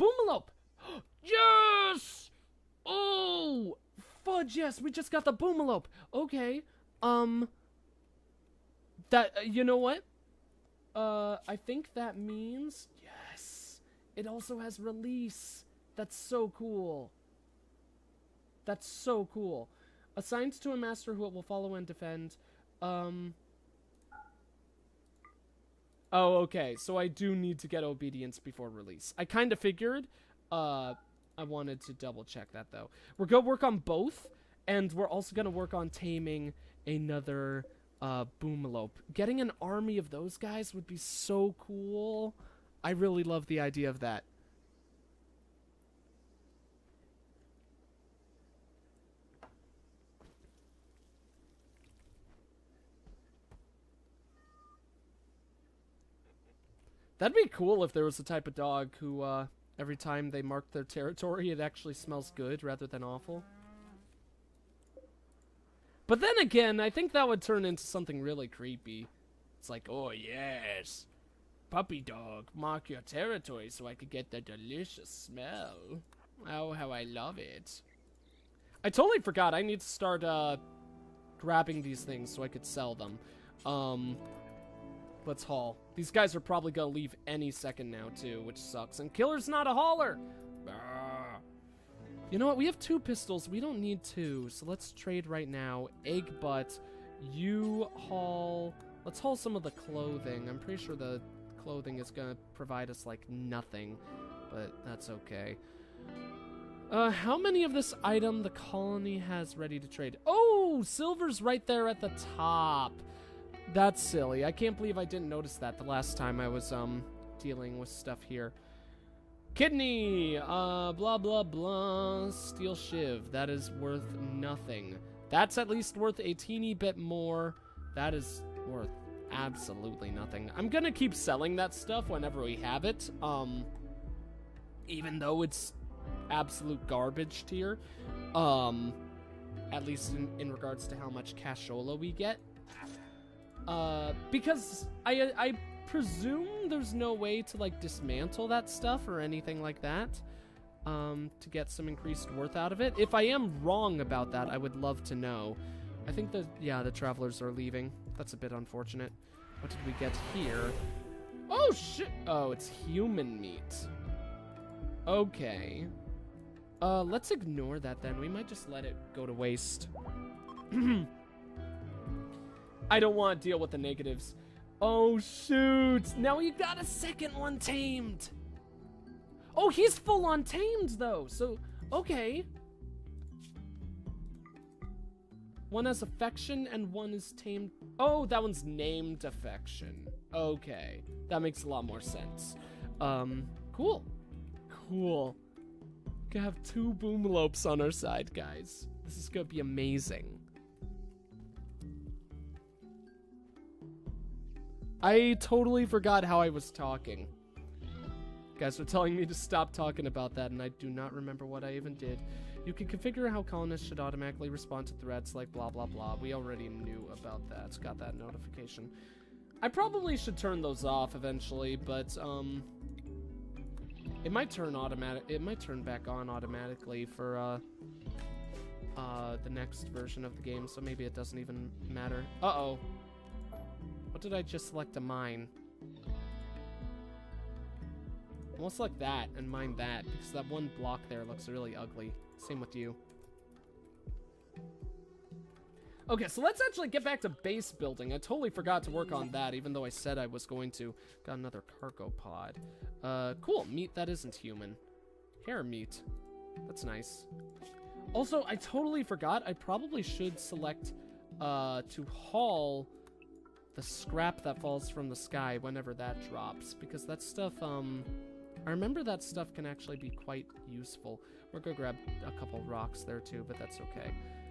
Boomelope! Yes! Oh! Fudge, yes, we just got the Boomelope. Okay. You know what? I think that means... Yes! It also has release. That's so cool. That's so cool. Assigned to a master who it will follow and defend. Oh, okay. So I do need to get obedience before release. I kind of figured. I wanted to double check that, though. We're going to work on both, and we're also going to work on taming another Boomelope. Getting an army of those guys would be so cool. I really love the idea of that. That'd be cool if there was a type of dog who, every time they mark their territory, it actually smells good rather than awful. But then again, I think that would turn into something really creepy. It's like, oh yes, puppy dog, mark your territory so I could get the delicious smell. Oh, how I love it. I totally forgot. I need to start, grabbing these things so I could sell them. Let's haul. These guys are probably gonna leave any second now, too, which sucks. And Killer's not a hauler! You know what? We have 2 pistols. We don't need 2, so let's trade right now. Egg butt. You haul... Let's haul some of the clothing. I'm pretty sure the clothing is gonna provide us, like, nothing. But that's okay. How many of this item the colony has ready to trade? Oh! Silver's right there at the top. That's silly. I can't believe I didn't notice that the last time I was, dealing with stuff here. Kidney! Blah, blah, blah. Steel shiv. That is worth nothing. That's at least worth a teeny bit more. That is worth absolutely nothing. I'm gonna keep selling that stuff whenever we have it. Even though it's absolute garbage tier. At least in regards to how much cashola we get. Because I presume there's no way to, like, dismantle that stuff or anything like that, to get some increased worth out of it. If I am wrong about that, I would love to know. I think that, yeah, the travelers are leaving. That's a bit unfortunate. What did we get here? Oh, shit! Oh, it's human meat. Okay. Let's ignore that then. We might just let it go to waste. I don't want to deal with the negatives. Oh, shoot. Now we got a second one tamed. Oh, he's full on tamed, though. So, okay. One has affection and one is tamed. Oh, that one's named affection. Okay. That makes a lot more sense. Cool. Cool. Gonna have 2 Boomelopes on our side, guys. This is gonna be amazing. I totally forgot how I was talking. You guys were telling me to stop talking about that, and I do not remember what I even did. You can configure how colonists should automatically respond to threats like blah blah blah. We already knew about that. Got that notification. I probably should turn those off eventually, but it might turn back on automatically for the next version of the game, so maybe it doesn't even matter. Uh-oh. What did I just select to mine? I want to select that and mine that, because that one block there looks really ugly. Same with you. Okay, so let's actually get back to base building. I totally forgot to work on that, even though I said I was going to. Got another cargo pod. Cool. Meat that isn't human. Hair meat. That's nice. Also, I totally forgot. I probably should select to haul the scrap that falls from the sky whenever that drops, because that stuff, I remember that stuff can actually be quite useful. We're gonna grab a couple rocks there too, but that's okay.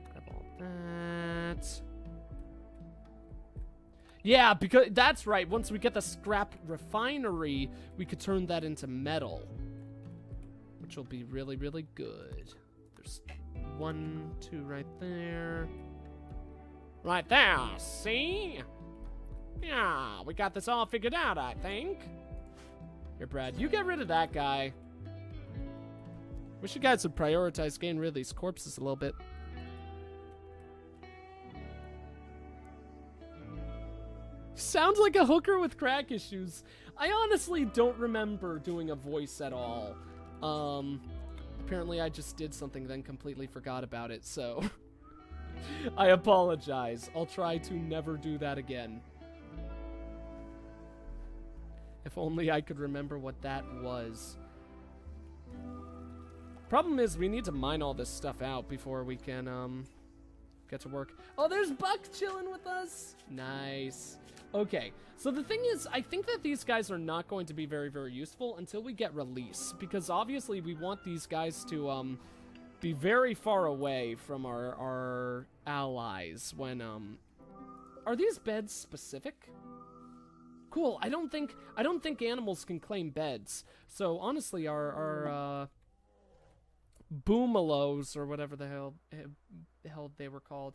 Grab all that. Yeah, because that's right. Once we get the scrap refinery, we could turn that into metal, which will be really, really good. There's 1, 2 right there. Right there, see? Yeah, we got this all figured out, I think. Here, Brad, you get rid of that guy. Wish you guys would prioritize getting rid of these corpses a little bit. Sounds like a hooker with crack issues. I honestly don't remember doing a voice at all. Apparently I just did something then completely forgot about it, so I apologize. I'll try to never do that again. If only I could remember what that was. Problem is, we need to mine all this stuff out before we can, get to work. Oh, there's Buck chilling with us! Nice. Okay, so the thing is, I think that these guys are not going to be very, very useful until we get release. Because obviously, we want these guys to, be very far away from our allies when, Are these beds specific? Cool, I don't think animals can claim beds. So, honestly, our Boomalos, or whatever the hell they were called.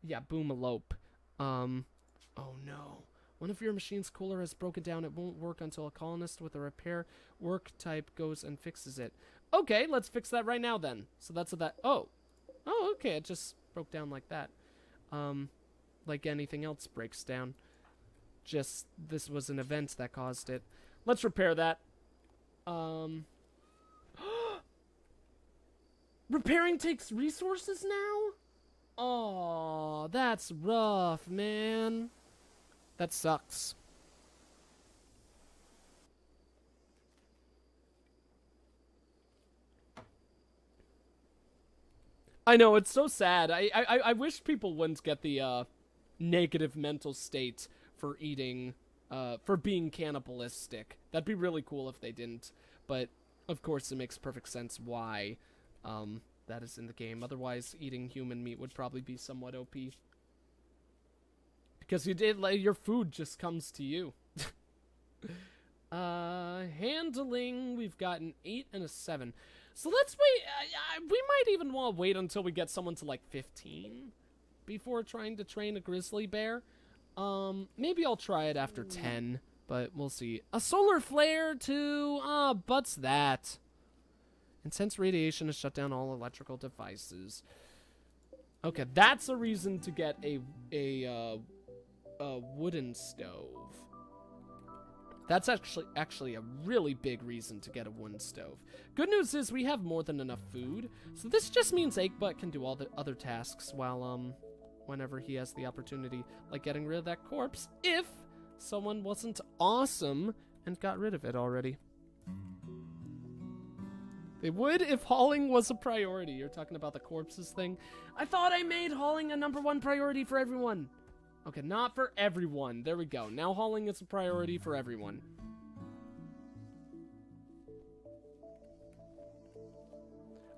Yeah, Boomalope. Oh no. One of your machine's cooler has broken down. It won't work until a colonist with a repair work type goes and fixes it. Okay, let's fix that right now then. So that's what that... Oh, okay, it just broke down like that. Like anything else breaks down. Just, this was an event that caused it. Let's repair that. Repairing takes resources now? Oh, that's rough, man. That sucks. I know, it's so sad. I wish people wouldn't get the negative mental state for eating, for being cannibalistic. That'd be really cool if they didn't. But, of course, it makes perfect sense why that is in the game. Otherwise, eating human meat would probably be somewhat OP. Because your food just comes to you. Handling, we've got an 8 and a 7. So let's wait. We might even want to wait until we get someone to like 15 before trying to train a grizzly bear. Maybe I'll try it after 10, but we'll see. A solar flare too. But's that. Intense radiation has shut down all electrical devices. Okay, that's a reason to get a wooden stove. That's actually a really big reason to get a wooden stove. Good news is we have more than enough food, so this just means Eggbutt can do all the other tasks while whenever he has the opportunity, like getting rid of that corpse, if someone wasn't awesome and got rid of it already. They would if hauling was a priority. You're talking about the corpses thing? I thought I made hauling a #1 priority for everyone. Okay, not for everyone. There we go. Now hauling is a priority for everyone.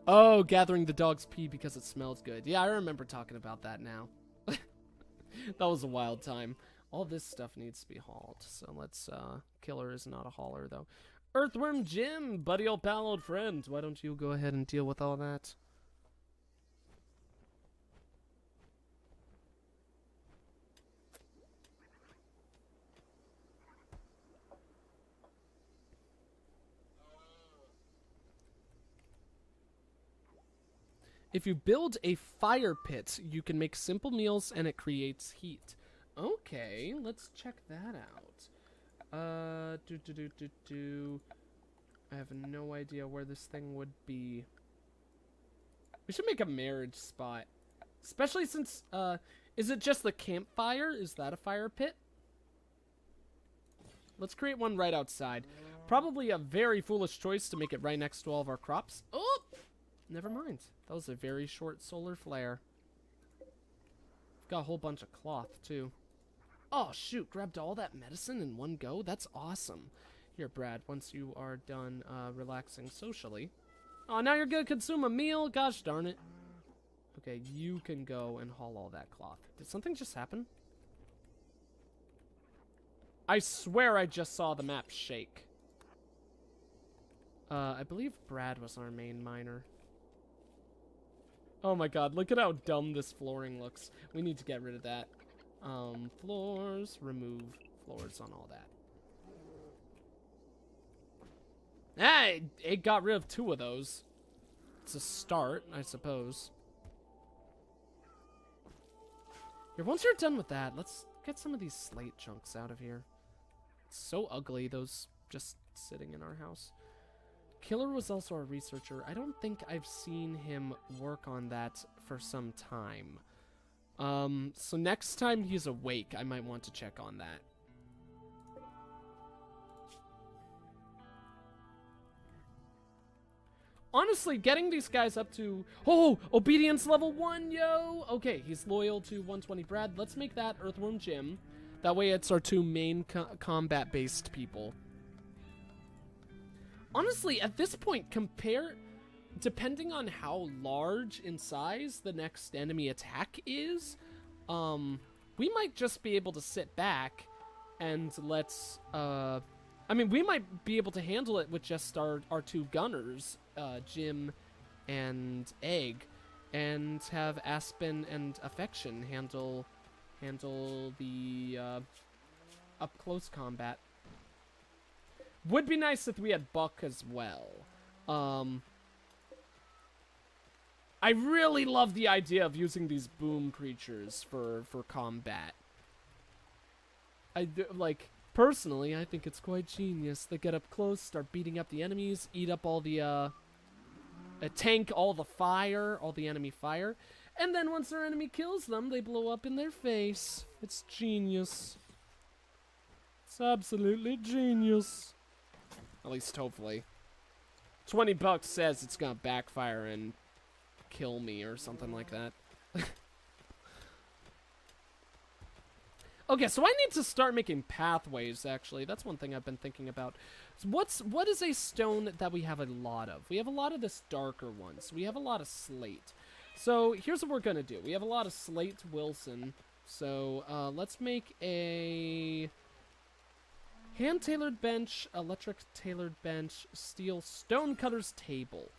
Oh, gathering the dog's pee because it smells good. Yeah, I remember talking about that now. That was a wild time. All this stuff needs to be hauled. So let's, Killer is not a hauler, though. Earthworm Jim, buddy old pal, old friend. Why don't you go ahead and deal with all that? If you build a fire pit, you can make simple meals and it creates heat. Okay, let's check that out. I have no idea where this thing would be. We should make a marriage spot. Especially since, is it just the campfire? Is that a fire pit? Let's create one right outside. Probably a very foolish choice to make it right next to all of our crops. Oh! Never mind. That was a very short solar flare. Got a whole bunch of cloth, too. Oh, shoot. Grabbed all that medicine in one go? That's awesome. Here, Brad, once you are done relaxing socially. Oh, now you're going to consume a meal? Gosh darn it. Okay, you can go and haul all that cloth. Did something just happen? I swear I just saw the map shake. I believe Brad was our main miner. Oh my god, look at how dumb this flooring looks. We need to get rid of that. Floors, remove floors on all that. It got rid of 2 of those. It's a start, I suppose. Here, once you're done with that, let's get some of these slate chunks out of here. It's so ugly, those just sitting in our house. Killer was also a researcher. I don't think I've seen him work on that for some time. So next time he's awake, I might want to check on that. Honestly, getting these guys up to... Oh! Obedience level 1, yo! Okay, he's loyal to 120 Brad. Let's make that Earthworm Jim. That way it's our 2 main combat-based people. Honestly, at this point, depending on how large in size the next enemy attack is, we might just be able to sit back and let's, I mean, we might be able to handle it with just our 2 gunners, Jim and Egg, and have Aspen and Affection handle the, up-close combat. Would be nice if we had Buck as well. I really love the idea of using these boom creatures for combat. Like, personally, I think it's quite genius. They get up close, start beating up the enemies, eat up all the, tank all the fire, all the enemy fire, and then once their enemy kills them, they blow up in their face. It's genius. It's absolutely genius. At least, hopefully. $20 says it's gonna backfire and kill me or something like that. Okay, so I need to start making pathways, actually. That's one thing I've been thinking about. So what is a stone that we have a lot of? We have a lot of this darker one. So we have a lot of slate. So here's what we're gonna do. We have a lot of slate Wilson. So let's make a... hand-tailored bench, electric-tailored bench, steel stone-cutter's table.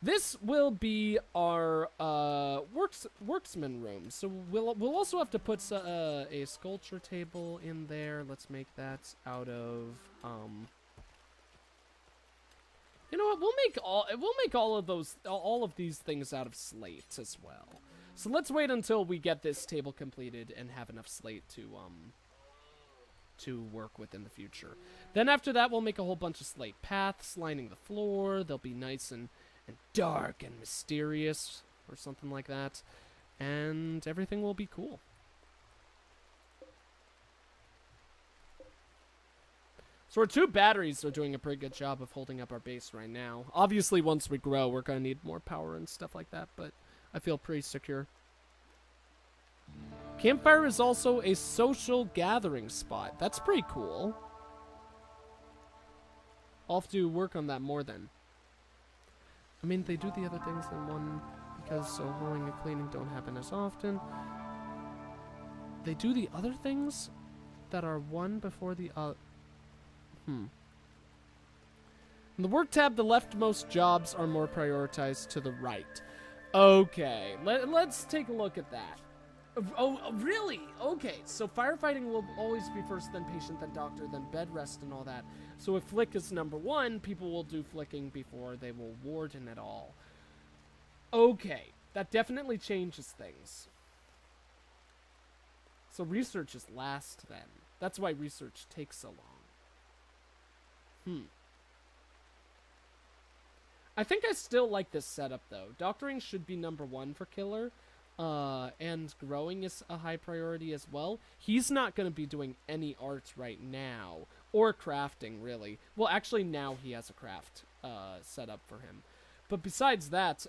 This will be our worksman room. So we'll also have to put a sculpture table in there. Let's make that out of you know what? We'll make all of these things out of slate as well. So let's wait until we get this table completed and have enough slate to work with in the future. Then after that, we'll make a whole bunch of slate paths lining the floor. They'll be nice and dark and mysterious or something like that. And everything will be cool. So our 2 batteries are doing a pretty good job of holding up our base right now. Obviously, once we grow, we're going to need more power and stuff like that, but I feel pretty secure. Campfire is also a social gathering spot. That's pretty cool. I'll have to work on that more then. I mean, they do the other things in one because so hauling and cleaning don't happen as often. They do the other things that are one before the other. In the work tab, the leftmost jobs are more prioritized to the right. Okay, let's take a look at that. Oh, really? Okay, so firefighting will always be first, then patient, then doctor, then bed rest and all that. So if flick is number 1, people will do flicking before they will warden at all. Okay, that definitely changes things. So research is last then. That's why research takes so long. I think I still like this setup though. Doctoring should be number 1 for Killer. And growing is a high priority as well. He's not going to be doing any art right now. Or crafting, really. Well, actually, now he has a craft set up for him. But besides that,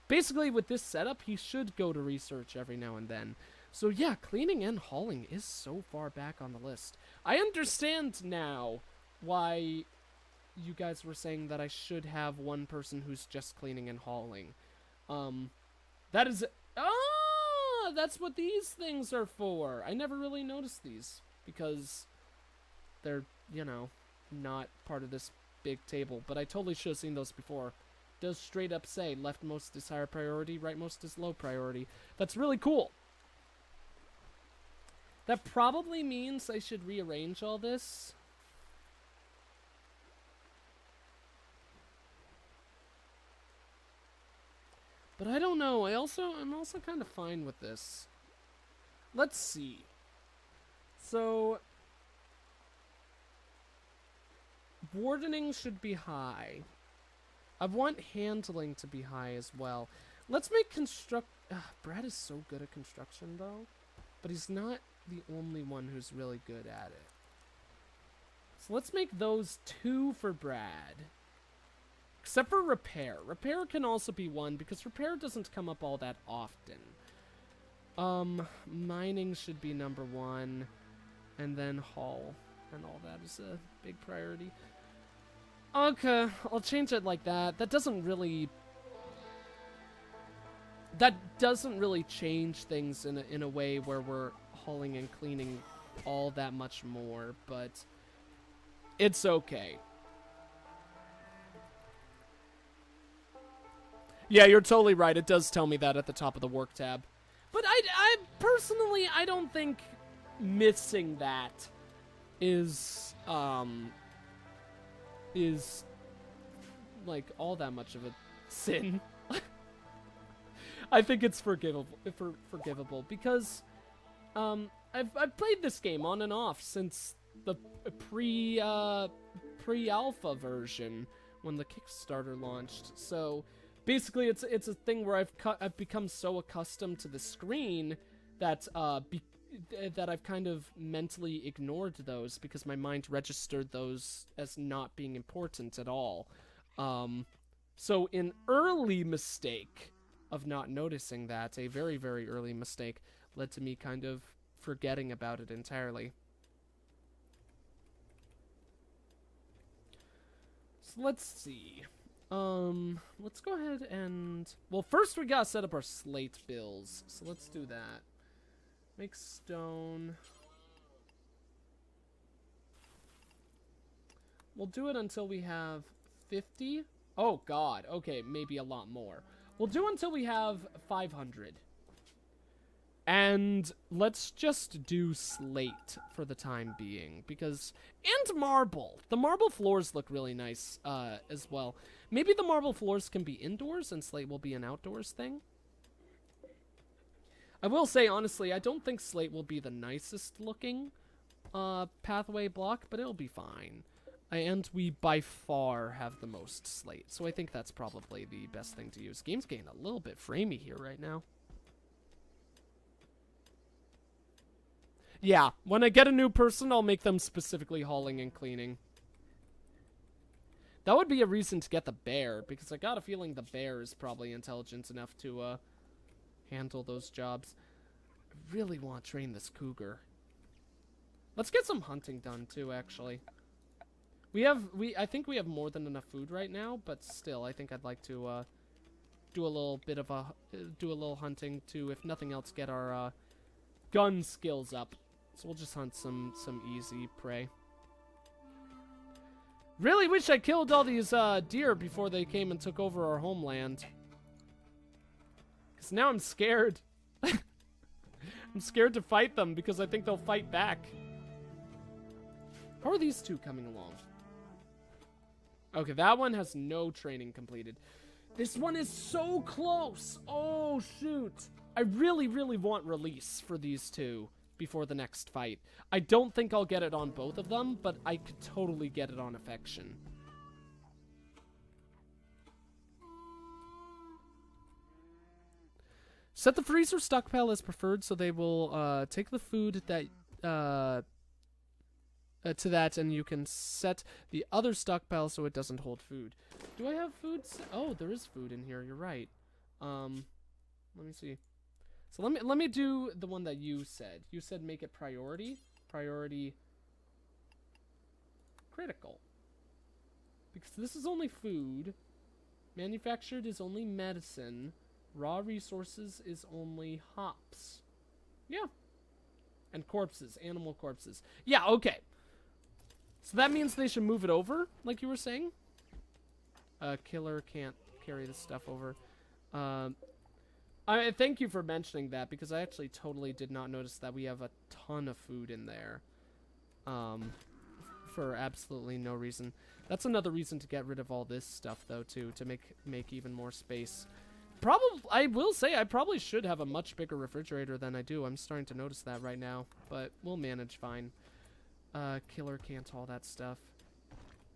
basically with this setup, he should go to research every now and then. So yeah, cleaning and hauling is so far back on the list. I understand now why you guys were saying that I should have one person who's just cleaning and hauling. That is... Ah! That's what these things are for! I never really noticed these. Because they're, you know, not part of this big table. But I totally should have seen those before. It does straight up say, leftmost is higher priority, rightmost is low priority. That's really cool. That probably means I should rearrange all this. But I don't know. I'm also kind of fine with this. Let's see. So, wardening should be high. I want handling to be high as well. Let's make Brad is so good at construction, though. But he's not the only one who's really good at it. So let's make those 2 for Brad. Except for repair. Repair can also be 1, because repair doesn't come up all that often. Mining should be number 1. And then haul. And all that is a big priority. Okay, I'll change it like that. That doesn't really change things in a way where we're hauling and cleaning all that much more, but it's okay. Yeah, you're totally right. It does tell me that at the top of the work tab. But I personally, I don't think missing that is like all that much of a sin. I think it's forgivable because I've played this game on and off since the pre-alpha version when the Kickstarter launched. So basically, it's a thing where I've become so accustomed to the screen that that I've kind of mentally ignored those because my mind registered those as not being important at all. So an early mistake of not noticing that, a very, very early mistake, led to me kind of forgetting about it entirely. So let's see. Let's go ahead and... Well, first we gotta set up our slate bills. So let's do that. Make stone. We'll do it until we have 50. Oh, God. Okay, maybe a lot more. We'll do until we have 500. And let's just do slate for the time being. Because... And marble. The marble floors look really nice as well. Maybe the marble floors can be indoors and slate will be an outdoors thing. I will say, honestly, I don't think slate will be the nicest looking pathway block, but it'll be fine. And we, by far, have the most slate. So I think that's probably the best thing to use. Game's getting a little bit framey here right now. Yeah, when I get a new person, I'll make them specifically hauling and cleaning. That would be a reason to get the bear, because I got a feeling the bear is probably intelligent enough to handle those jobs. I really want to train this cougar. Let's get some hunting done too, actually. I think we have more than enough food right now, but still, I think I'd like to do a little hunting to, if nothing else, get our gun skills up. So we'll just hunt some easy prey. Really wish I killed all these deer before they came and took over our homeland. Because now I'm scared. I'm scared to fight them because I think they'll fight back. How are these two coming along? Okay, that one has no training completed. This one is so close. Oh, shoot. I really, really want release for these two before the next fight. I don't think I'll get it on both of them, but I could totally get it on affection. Set the freezer stockpile as preferred, so they will take the food that to that, and you can set the other stockpile so it doesn't hold food. Do I have food? Oh, there is food in here. You're right. Let me see. So let me do the one that you said. You said make it priority. Priority critical. Because this is only food. Manufactured is only medicine. Raw resources is only hops. Yeah. And corpses. Animal corpses. Yeah, okay. So that means they should move it over, like you were saying? Killer can't carry this stuff over. I thank you for mentioning that, because I actually totally did not notice that we have a ton of food in there. For absolutely no reason. That's another reason to get rid of all this stuff, though, too, to make even more space. I will say I probably should have a much bigger refrigerator than I do. I'm starting to notice that right now, but we'll manage fine. Killer can't haul that stuff.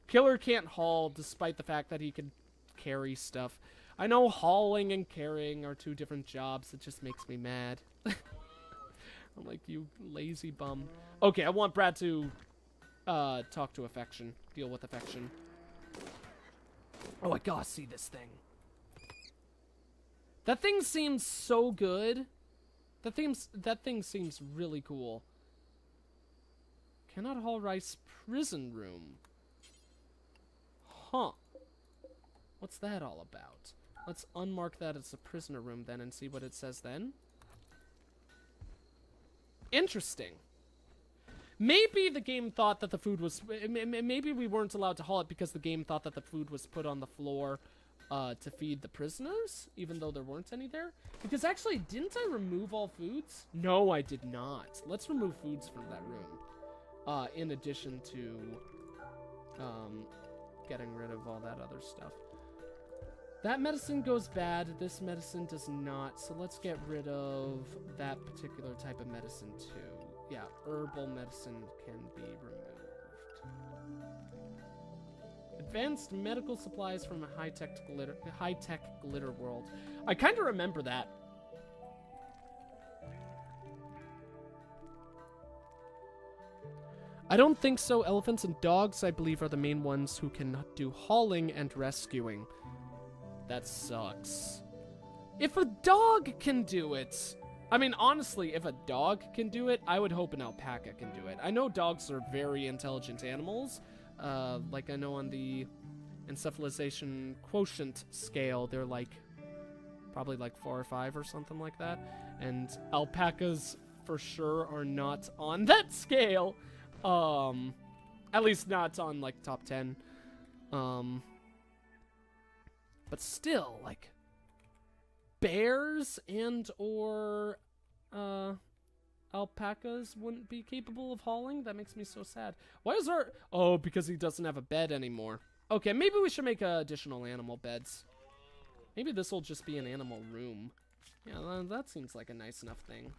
Killer can't haul despite the fact that he can carry stuff. I know hauling and carrying are two different jobs. It just makes me mad. I'm like, you lazy bum. Okay, I want Brad to talk to Affection. Deal with Affection. Oh, I gotta see this thing. That thing seems so good. That thing seems really cool. Cannot haul rice prison room. Huh. What's that all about? Let's unmark that as a prisoner room then and see what it says then. Interesting. Maybe the game thought that the food was... Maybe we weren't allowed to haul it because the game thought that the food was put on the floor to feed the prisoners, even though there weren't any there. Because actually, didn't I remove all foods? No, I did not. Let's remove foods from that room. In addition to getting rid of all that other stuff. That medicine goes bad. This medicine does not. So let's get rid of that particular type of medicine too. Yeah, herbal medicine can be removed. Advanced medical supplies from a high-tech glitter world. I kind of remember that. I don't think so. Elephants and dogs, I believe, are the main ones who can do hauling and rescuing. That sucks. If a dog can do it... I mean, honestly, if a dog can do it, I would hope an alpaca can do it. I know dogs are very intelligent animals. Like, I know on the encephalization quotient scale, they're like... probably like 4 or 5 or something like that. And alpacas, for sure, are not on that scale. At least not on, like, top 10. But still, like, bears and or alpacas wouldn't be capable of hauling? That makes me so sad. Why is our... Oh, because he doesn't have a bed anymore. Okay, maybe we should make additional animal beds. Maybe this will just be an animal room. Yeah, that seems like a nice enough thing.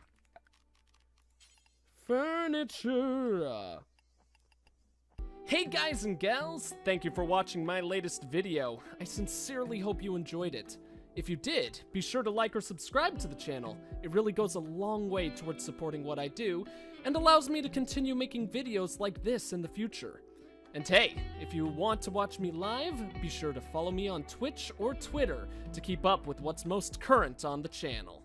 Furniture! Hey guys and gals, thank you for watching my latest video. I sincerely hope you enjoyed it. If you did, be sure to like or subscribe to the channel. It really goes a long way towards supporting what I do, and allows me to continue making videos like this in the future. And hey, if you want to watch me live, be sure to follow me on Twitch or Twitter to keep up with what's most current on the channel.